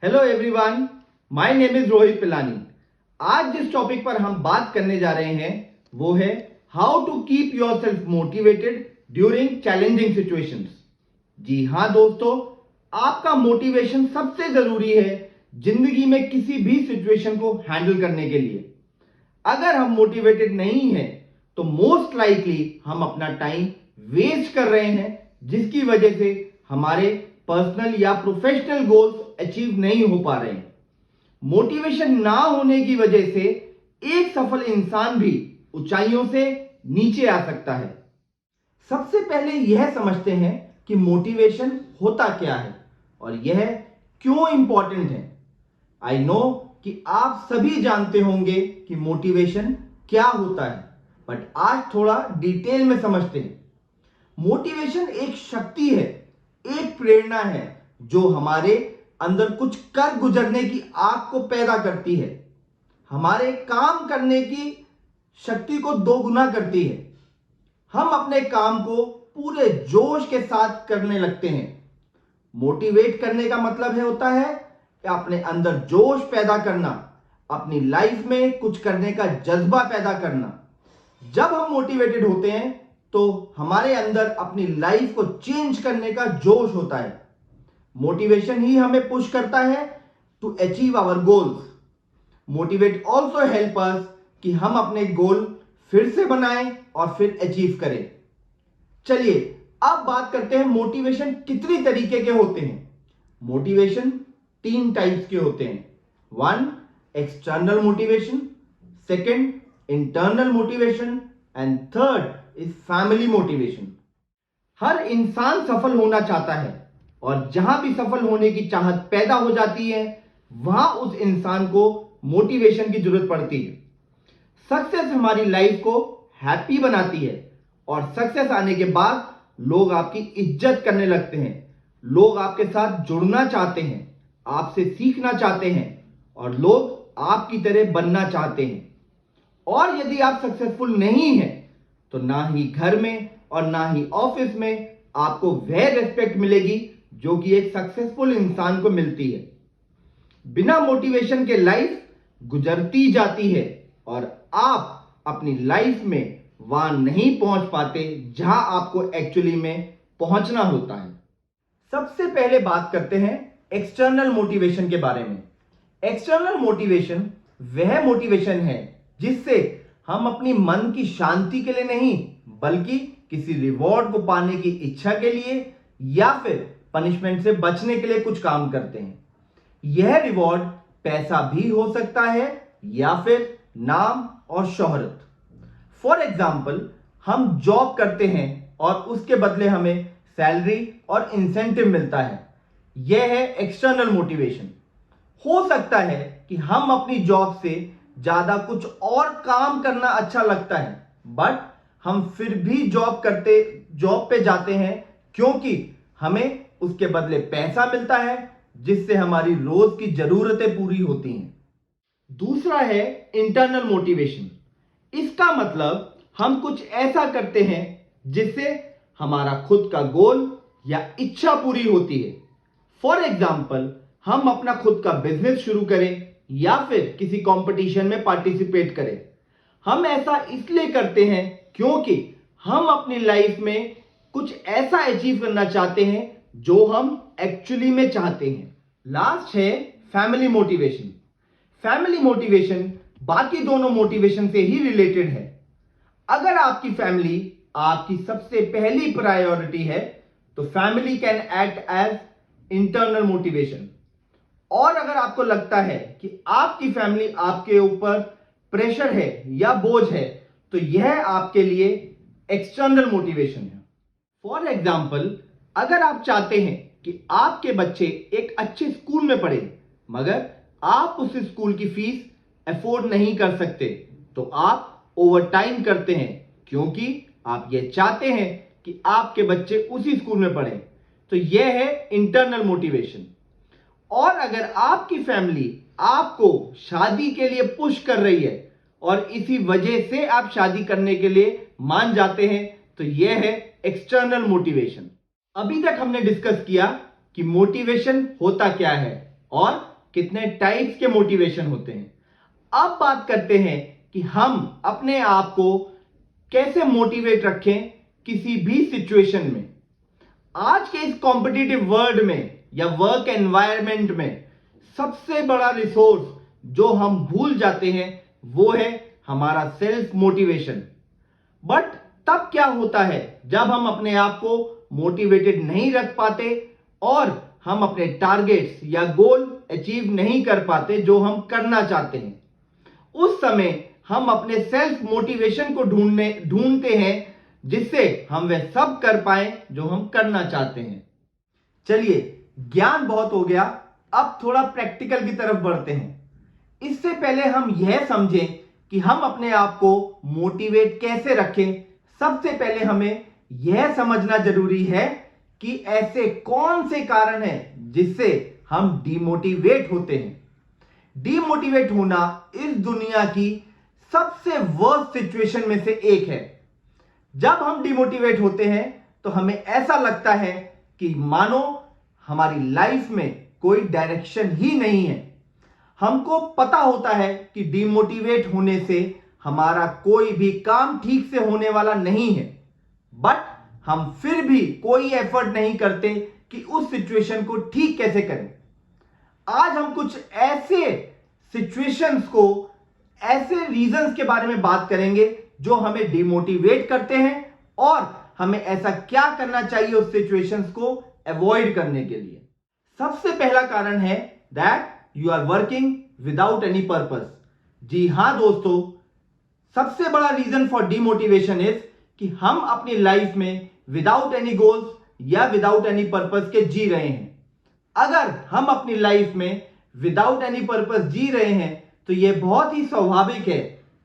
Hello everyone, my name is Rohit Pilani. आज जिस topic पर हम बात करने जा रहे हैं वो है how to keep yourself motivated during challenging situations. जी हाँ दोस्तों, आपका मोटिवेशन सबसे जरूरी है जिंदगी में किसी भी सिचुएशन को हैंडल करने के लिए। अगर हम मोटिवेटेड नहीं हैं तो मोस्ट लाइकली हम अपना टाइम वेस्ट कर रहे हैं, जिसकी वजह से हमारे पर्सनल या प्रोफेशनल गोल्स अचीव नहीं हो पा रहे हैं। मोटिवेशन ना होने की वजह से एक सफल इंसान भी ऊंचाइयों से नीचे आ सकता है। सबसे पहले यह समझते हैं कि मोटिवेशन होता क्या है और यह क्यों इंपॉर्टेंट है। आई नो कि आप सभी जानते होंगे कि मोटिवेशन क्या होता है, बट आज थोड़ा डिटेल में समझते हैं। मोटिवेशन एक शक्ति है, एक प्रेरणा है जो हमारे अंदर कुछ कर गुजरने की आग को पैदा करती है, हमारे काम करने की शक्ति को दोगुना करती है। हम अपने काम को पूरे जोश के साथ करने लगते हैं। मोटिवेट करने का मतलब होता है अपने अंदर जोश पैदा करना, अपनी लाइफ में कुछ करने का जज्बा पैदा करना। जब हम मोटिवेटेड होते हैं तो हमारे अंदर अपनी लाइफ को चेंज करने का जोश होता है। मोटिवेशन ही हमें पुश करता है to achieve our goals. Motivate also help us कि हम अपने गोल फिर से बनाएं और फिर अचीव करें। चलिए अब बात करते हैं मोटिवेशन कितनी तरीके के होते हैं। मोटिवेशन 3 टाइप्स के होते हैं। 1 external motivation, 2 internal motivation and 3 is family motivation. हर इंसान सफल होना चाहता है और जहां भी सफल होने की चाहत पैदा हो जाती है वहां उस इंसान को मोटिवेशन की जरूरत पड़ती है। सक्सेस हमारी लाइफ को हैप्पी बनाती है और सक्सेस आने के बाद लोग आपकी इज्जत करने लगते हैं, लोग आपके साथ जुड़ना चाहते हैं, आपसे सीखना चाहते हैं और लोग आपकी तरह बनना चाहते हैं। और यदि आप सक्सेसफुल नहीं हैं तो ना ही घर में और ना ही ऑफिस में आपको वह रिस्पेक्ट मिलेगी जो कि एक सक्सेसफुल इंसान को मिलती है। बिना मोटिवेशन के लाइफ गुजरती जाती है और आप अपनी लाइफ में वहां नहीं पहुंच पाते जहां आपको एक्चुअली में पहुंचना होता है। सबसे पहले बात करते हैं एक्सटर्नल मोटिवेशन के बारे में। एक्सटर्नल मोटिवेशन वह मोटिवेशन है जिससे हम अपनी मन की शांति के लिए नहीं बल्कि किसी रिवॉर्ड को पाने की इच्छा के लिए या फिर पनिशमेंट से बचने के लिए कुछ काम करते हैं। यह रिवॉर्ड पैसा भी हो सकता है या फिर नाम और शोहरत। फॉर एग्जाम्पल, हम जॉब करते हैं और उसके बदले हमें सैलरी और इंसेंटिव मिलता है। यह है एक्सटर्नल मोटिवेशन। हो सकता है कि हम अपनी जॉब से ज्यादा कुछ और काम करना अच्छा लगता है, बट हम फिर भी जॉब पे जाते हैं क्योंकि हमें उसके बदले पैसा मिलता है जिससे हमारी रोज की जरूरतें पूरी होती हैं। दूसरा है इंटरनल मोटिवेशन। इसका मतलब हम कुछ ऐसा करते हैं जिससे हमारा खुद का गोल या इच्छा पूरी होती है। फॉर एग्जाम्पल, हम अपना खुद का बिजनेस शुरू करें या फिर किसी कंपटीशन में पार्टिसिपेट करें। हम ऐसा इसलिए करते हैं क्योंकि हम अपनी लाइफ में कुछ ऐसा अचीव करना चाहते हैं जो हम एक्चुअली में चाहते हैं। लास्ट है फैमिली मोटिवेशन। फैमिली मोटिवेशन बाकी दोनों मोटिवेशन से ही रिलेटेड है। अगर आपकी फैमिली आपकी सबसे पहली प्रायोरिटी है तो family can act as internal motivation. और अगर आपको लगता है कि आपकी फैमिली आपके ऊपर प्रेशर है या बोझ है तो यह आपके लिए एक्सटर्नल मोटिवेशन है। फॉर एग्जाम्पल, अगर आप चाहते हैं कि आपके बच्चे एक अच्छे स्कूल में पढ़े मगर आप उस स्कूल की फीस अफोर्ड नहीं कर सकते तो आप ओवर टाइम करते हैं क्योंकि आप ये चाहते हैं कि आपके बच्चे उसी स्कूल में पढ़ें। तो यह है इंटरनल मोटिवेशन। और अगर आपकी फैमिली आपको शादी के लिए पुश कर रही है और इसी वजह से आप शादी करने के लिए मान जाते हैं तो यह है एक्सटर्नल मोटिवेशन। अभी तक हमने डिस्कस किया कि मोटिवेशन होता क्या है और कितने टाइप्स के मोटिवेशन होते हैं। अब बात करते हैं कि हम अपने आप को कैसे मोटिवेट रखें किसी भी सिचुएशन में। आज के इस कॉम्पिटिटिव वर्ल्ड में या वर्क एनवायरनमेंट में सबसे बड़ा रिसोर्स जो हम भूल जाते हैं वो है हमारा सेल्फ मोटिवेशन। बट तब क्या होता है जब हम अपने आप को मोटिवेटेड नहीं रख पाते और हम अपने टारगेट्स या गोल अचीव नहीं कर पाते जो हम करना चाहते हैं। उस समय हम अपने सेल्फ मोटिवेशन को ढूंढते हैं जिससे हम वह सब कर पाए जो हम करना चाहते हैं। चलिए, ज्ञान बहुत हो गया, अब थोड़ा प्रैक्टिकल की तरफ बढ़ते हैं। इससे पहले हम यह समझें कि हम अपने आप को मोटिवेट कैसे रखें। सबसे पहले हमें यह समझना जरूरी है कि ऐसे कौन से कारण हैं जिससे हम डिमोटिवेट होते हैं। डिमोटिवेट होना इस दुनिया की सबसे वर्स्ट सिचुएशन में से एक है। जब हम डिमोटिवेट होते हैं तो हमें ऐसा लगता है कि मानो हमारी लाइफ में कोई डायरेक्शन ही नहीं है। हमको पता होता है कि डिमोटिवेट होने से हमारा कोई भी काम ठीक से होने वाला नहीं है, बट हम फिर भी कोई एफर्ट नहीं करते कि उस सिचुएशन को ठीक कैसे करें। आज हम कुछ ऐसे सिचुएशंस को, ऐसे रीजंस के बारे में बात करेंगे जो हमें डिमोटिवेट करते हैं और हमें ऐसा क्या करना चाहिए उस सिचुएशंस को अवॉइड करने के लिए। सबसे पहला कारण है that you are working without any purpose. जी हां दोस्तों, सबसे बड़ा रीजन फॉर डिमोटिवेशन इज कि हम अपनी लाइफ में विदाउट एनी गोल्स या विदाउट एनी पर्पस के जी रहे हैं। अगर हम अपनी लाइफ में विदाउट एनी पर्पस जी रहे हैं तो यह बहुत ही स्वाभाविक है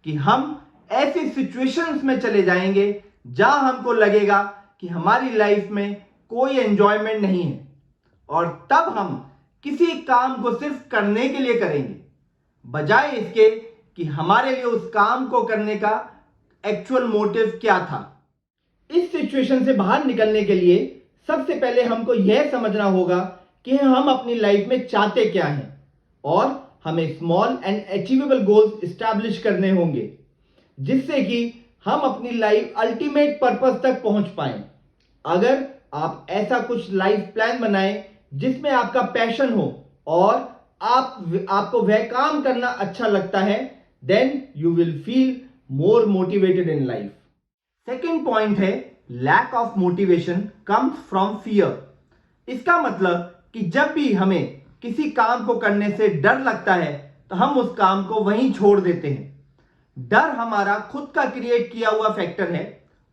कि हम ऐसी सिचुएशंस में चले जाएंगे जहां हमको लगेगा कि हमारी लाइफ में कोई एंजॉयमेंट नहीं है, और तब हम किसी काम को सिर्फ करने के लिए करेंगे बजाय इसके कि हमारे लिए उस काम को करने का एक्चुअल मोटिव क्या था। इस सिचुएशन से बाहर निकलने के लिए सबसे पहले हमको यह समझना होगा कि हम अपनी लाइफ में चाहते क्या हैं और हमें small and achievable goals establish करने होंगे जिससे कि हम अपनी लाइफ अल्टीमेट पर्पस तक पहुंच पाएं। अगर आप ऐसा कुछ लाइफ प्लान बनाएं जिसमें आपका पैशन हो और आपको वह काम करना अच्छा लगता है, then you will feel more motivated in life. Second point है lack of motivation comes from fear. इसका मतलब कि जब भी हमें किसी काम को करने से डर लगता है तो हम उस काम को वहीं छोड़ देते हैं। डर हमारा खुद का क्रिएट किया हुआ फैक्टर है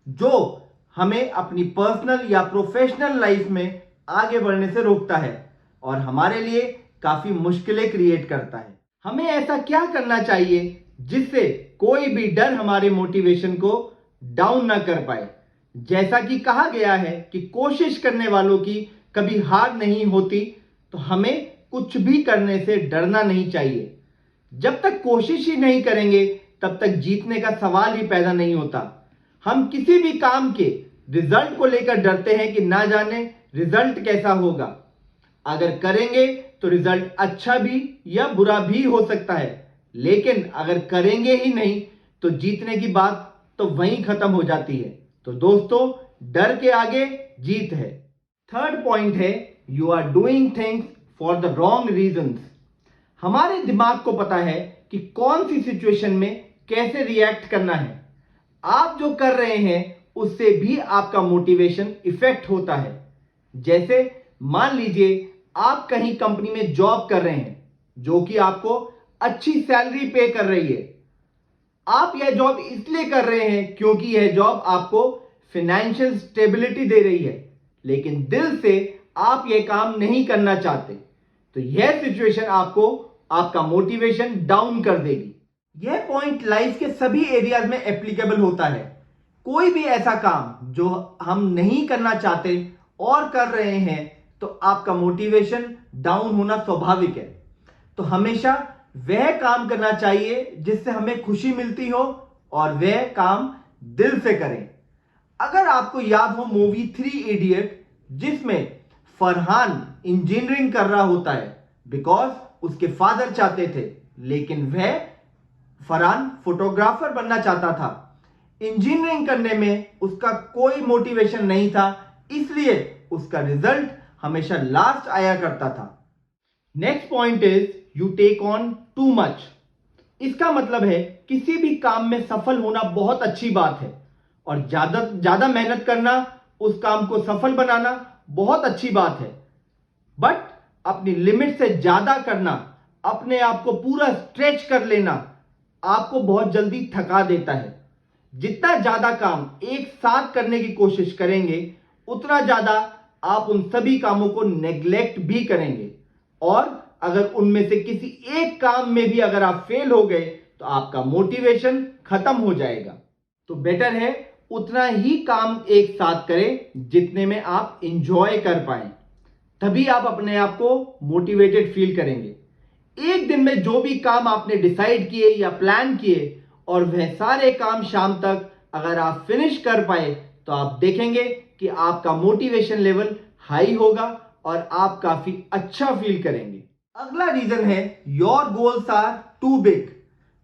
जो हमें अपनी पर्सनल या प्रोफेशनल लाइफ में आगे बढ़ने से रोकता है और हमारे लिए काफी मुश्किलें क्रिएट करता है। हमें ऐसा क्या करना चाहिए जिससे कोई भी डर हमारे मोटिवेशन को डाउन ना कर पाए। जैसा कि कहा गया है कि कोशिश करने वालों की कभी हार नहीं होती, तो हमें कुछ भी करने से डरना नहीं चाहिए। जब तक कोशिश ही नहीं करेंगे तब तक जीतने का सवाल ही पैदा नहीं होता। हम किसी भी काम के रिजल्ट को लेकर डरते हैं कि ना जाने रिजल्ट कैसा होगा। अगर करेंगे तो रिजल्ट अच्छा भी या बुरा भी हो सकता है, लेकिन अगर करेंगे ही नहीं तो जीतने की बात तो वहीं खत्म हो जाती है। तो दोस्तों, डर के आगे जीत है। थर्ड पॉइंट है you are doing things for the wrong reasons. हमारे दिमाग को पता है कि कौन सी सिचुएशन में कैसे रिएक्ट करना है। आप जो कर रहे हैं उससे भी आपका मोटिवेशन इफेक्ट होता है। जैसे मान लीजिए आप कहीं कंपनी में जॉब कर रहे हैं जो कि आपको अच्छी सैलरी पे कर रही है। आप यह जॉब इसलिए कर रहे हैं क्योंकि यह जॉब आपको फाइनेंशियल स्टेबिलिटी दे रही है, लेकिन दिल से आप यह काम नहीं करना चाहते। तो यह सिचुएशन आपको आपका मोटिवेशन डाउन कर देगी। यह पॉइंट लाइफ के सभी एरियाज में एप्लीकेबल होता है। कोई भी ऐसा काम जो हम नहीं करना चाहते और कर रहे हैं तो आपका मोटिवेशन डाउन होना स्वाभाविक है। तो हमेशा वह काम करना चाहिए जिससे हमें खुशी मिलती हो और वह काम दिल से करें। अगर आपको याद हो मूवी 3 इडियट, जिसमें फरहान इंजीनियरिंग कर रहा होता है बिकॉज उसके फादर चाहते थे, लेकिन वह फरहान फोटोग्राफर बनना चाहता था। इंजीनियरिंग करने में उसका कोई मोटिवेशन नहीं था, इसलिए उसका रिजल्ट हमेशा लास्ट आया करता था। Next point is you take on too much. इसका मतलब है किसी भी काम में सफल होना बहुत अच्छी बात है और ज्यादा मेहनत करना, उस काम को सफल बनाना बहुत अच्छी बात है, बट अपनी लिमिट से ज्यादा करना, अपने आप को पूरा स्ट्रेच कर लेना आपको बहुत जल्दी थका देता है। जितना ज्यादा काम एक साथ करने की कोशिश करेंगे, उतना ज्यादा आप उन सभी कामों को नेग्लेक्ट भी करेंगे, और अगर उनमें से किसी एक काम में भी अगर आप फेल हो गए तो आपका मोटिवेशन खत्म हो जाएगा। तो बेटर है उतना ही काम एक साथ करें जितने में आप इंजॉय कर पाए, तभी आप अपने आप को मोटिवेटेड फील करेंगे। एक दिन में जो भी काम आपने डिसाइड किए या प्लान किए और वह सारे काम शाम तक अगर आप फिनिश कर पाए, तो आप देखेंगे कि आपका मोटिवेशन लेवल हाई होगा और आप काफी अच्छा फील करेंगे। अगला रीजन है your goals are too big.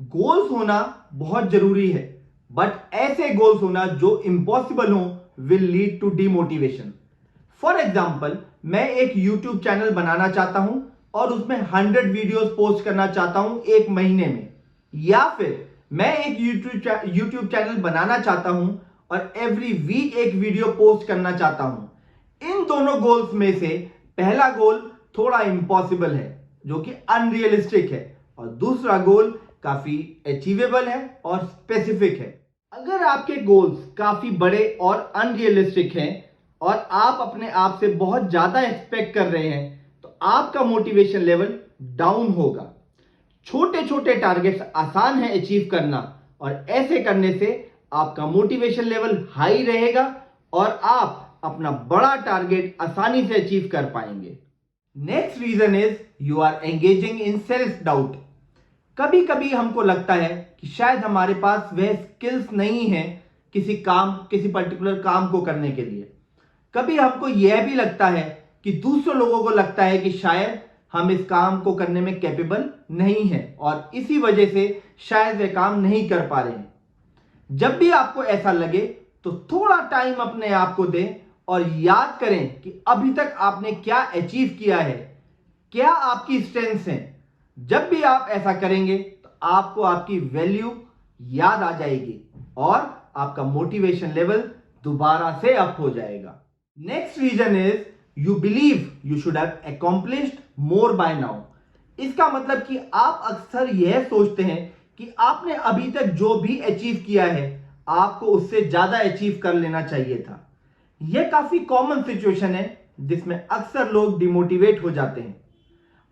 Goals होना बहुत जरूरी है, बट ऐसे गोल्स होना जो इम्पॉसिबल हो will lead to demotivation. For example, मैं एक यूट्यूब चैनल बनाना चाहता हूं और उसमें 100 वीडियोस पोस्ट करना चाहता हूं एक महीने में, या फिर मैं एक यूट्यूब चैनल बनाना चाहता हूं और एवरी वीक एक वीडियो पोस्ट करना चाहता हूं। इन दोनों गोल्स में से पहला गोल थोड़ा इम्पॉसिबल है, जो कि अनरियलिस्टिक है, और दूसरा गोल काफी अचीवेबल है और स्पेसिफिक है। अगर आपके गोल्स काफी बड़े और अनरियलिस्टिक हैं और आप अपने आप से बहुत ज्यादा एक्सपेक्ट कर रहे हैं, तो आपका मोटिवेशन लेवल डाउन होगा। छोटे छोटे टारगेट्स आसान है अचीव करना, और ऐसे करने से आपका मोटिवेशन लेवल हाई रहेगा और आप अपना बड़ा टारगेट आसानी से अचीव कर पाएंगे। Next reason is you are engaging in self doubt. कभी कभी हमको लगता है कि शायद हमारे पास वह स्किल्स नहीं है किसी पर्टिकुलर काम को करने के लिए। कभी हमको यह भी लगता है कि दूसरे लोगों को लगता है कि शायद हम इस काम को करने में कैपेबल नहीं है और इसी वजह से शायद वे काम नहीं कर पा रहे हैं। जब भी आपको ऐसा लगे तो थोड़ा टाइम अपने आप को दें और याद करें कि अभी तक आपने क्या अचीव किया है, क्या आपकी स्ट्रेंथ्स हैं। जब भी आप ऐसा करेंगे तो आपको आपकी वैल्यू याद आ जाएगी और आपका मोटिवेशन लेवल दोबारा से अप हो जाएगा। Next reason is you believe you should have accomplished more by now. इसका मतलब कि आप अक्सर यह सोचते हैं कि आपने अभी तक जो भी अचीव किया है, आपको उससे ज्यादा अचीव कर लेना चाहिए था। यह काफी कॉमन सिचुएशन है जिसमें अक्सर लोग डिमोटिवेट हो जाते हैं।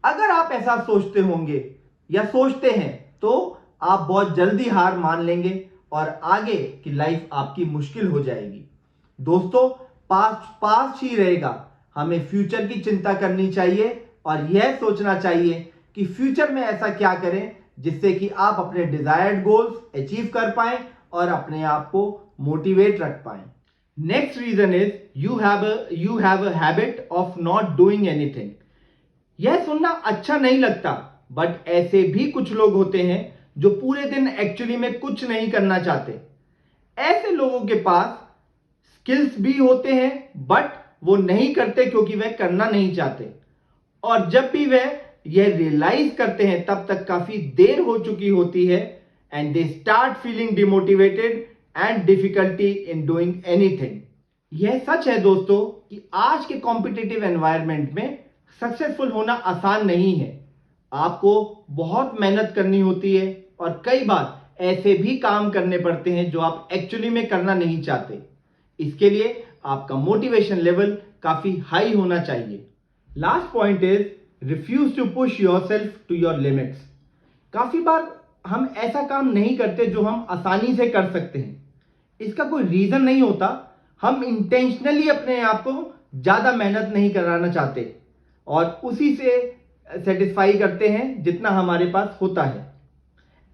अगर आप ऐसा सोचते होंगे या सोचते हैं तो आप बहुत जल्दी हार मान लेंगे और आगे की लाइफ आपकी मुश्किल हो जाएगी। दोस्तों, पास्ट ही रहेगा। हमें फ्यूचर की चिंता करनी चाहिए और यह सोचना चाहिए कि फ्यूचर में ऐसा क्या करें जिससे कि आप अपने डिजायर्ड गोल्स अचीव कर पाएं और अपने आप को मोटिवेट रख पाएं। Next reason is you have a habit of not doing anything. यह सुनना अच्छा नहीं लगता, बट ऐसे भी कुछ लोग होते हैं जो पूरे दिन एक्चुअली में कुछ नहीं करना चाहते। ऐसे लोगों के पास स्किल्स भी होते हैं, बट वो नहीं करते क्योंकि वह करना नहीं चाहते, और जब भी वह यह रियलाइज करते हैं तब तक काफी देर हो चुकी होती है, and they start feeling demotivated and difficulty in doing anything. यह सच है दोस्तों कि आज के कॉम्पिटिटिव एनवायरनमेंट में सक्सेसफुल होना आसान नहीं है। आपको बहुत मेहनत करनी होती है और कई बार ऐसे भी काम करने पड़ते हैं जो आप एक्चुअली में करना नहीं चाहते। इसके लिए आपका मोटिवेशन लेवल काफी हाई होना चाहिए। Last point is refuse to push yourself to your limits. काफी बार हम ऐसा काम नहीं करते जो हम आसानी से कर सकते हैं। इसका कोई रीजन नहीं होता, हम इंटेंशनली अपने आप को ज्यादा मेहनत नहीं कराना चाहते और उसी से सेटिस्फाई करते हैं जितना हमारे पास होता है।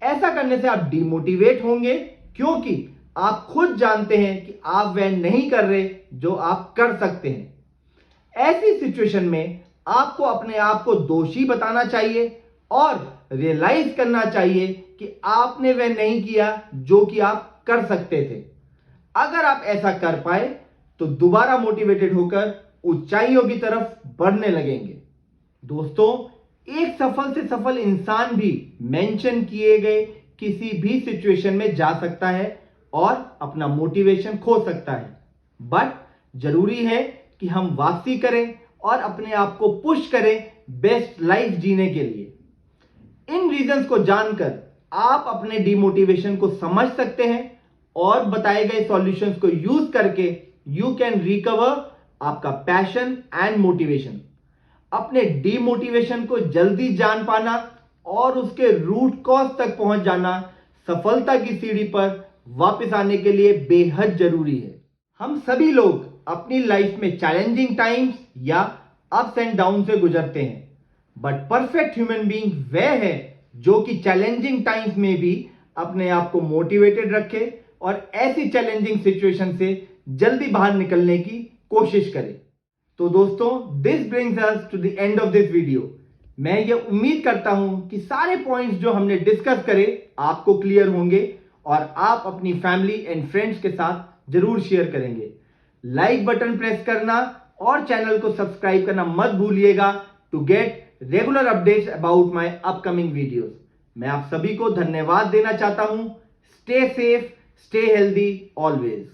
ऐसा करने से आप डिमोटिवेट होंगे क्योंकि आप खुद जानते हैं कि आप वह नहीं कर रहे जो आप कर सकते हैं। ऐसी सिचुएशन में आपको अपने आप को दोषी बताना चाहिए और रियलाइज करना चाहिए कि आपने वह नहीं किया जो कि आप कर सकते थे। अगर आप ऐसा कर पाए तो दोबारा मोटिवेटेड होकर ऊंचाइयों की तरफ बढ़ने लगेंगे। दोस्तों, एक सफल से सफल इंसान भी मेंशन किए गए किसी भी सिचुएशन में जा सकता है और अपना मोटिवेशन खो सकता है, बट जरूरी है कि हम वापसी करें और अपने आप को पुश करें बेस्ट लाइफ जीने के लिए। इन रीजंस को जानकर आप अपने डिमोटिवेशन को समझ सकते हैं और बताए गए सॉल्यूशंस को यूज करके यू कैन रिकवर आपका पैशन एंड मोटिवेशन। अपने डिमोटिवेशन को जल्दी जान पाना और उसके रूट कॉज तक पहुंच जाना सफलता की सीढ़ी पर वापस आने के लिए बेहद जरूरी है। हम सभी लोग अपनी लाइफ में चैलेंजिंग टाइम्स या अप्स एंड डाउन से गुजरते हैं, बट परफेक्ट ह्यूमन बीइंग वह है जो कि चैलेंजिंग टाइम्स में भी अपने आप को मोटिवेटेड रखे और ऐसी चैलेंजिंग सिचुएशन से जल्दी बाहर निकलने की कोशिश करे। तो दोस्तों, this brings us to the end of this video. मैं ये उम्मीद करता हूं कि सारे पॉइंट्स जो हमने डिस्कस करे आपको क्लियर होंगे और आप अपनी फैमिली एंड फ्रेंड्स के साथ जरूर शेयर करेंगे। लाइक बटन प्रेस करना और चैनल को सब्सक्राइब करना मत भूलिएगा to get regular updates about my upcoming videos. मैं आप सभी को धन्यवाद देना चाहता हूं। Stay safe, stay healthy always.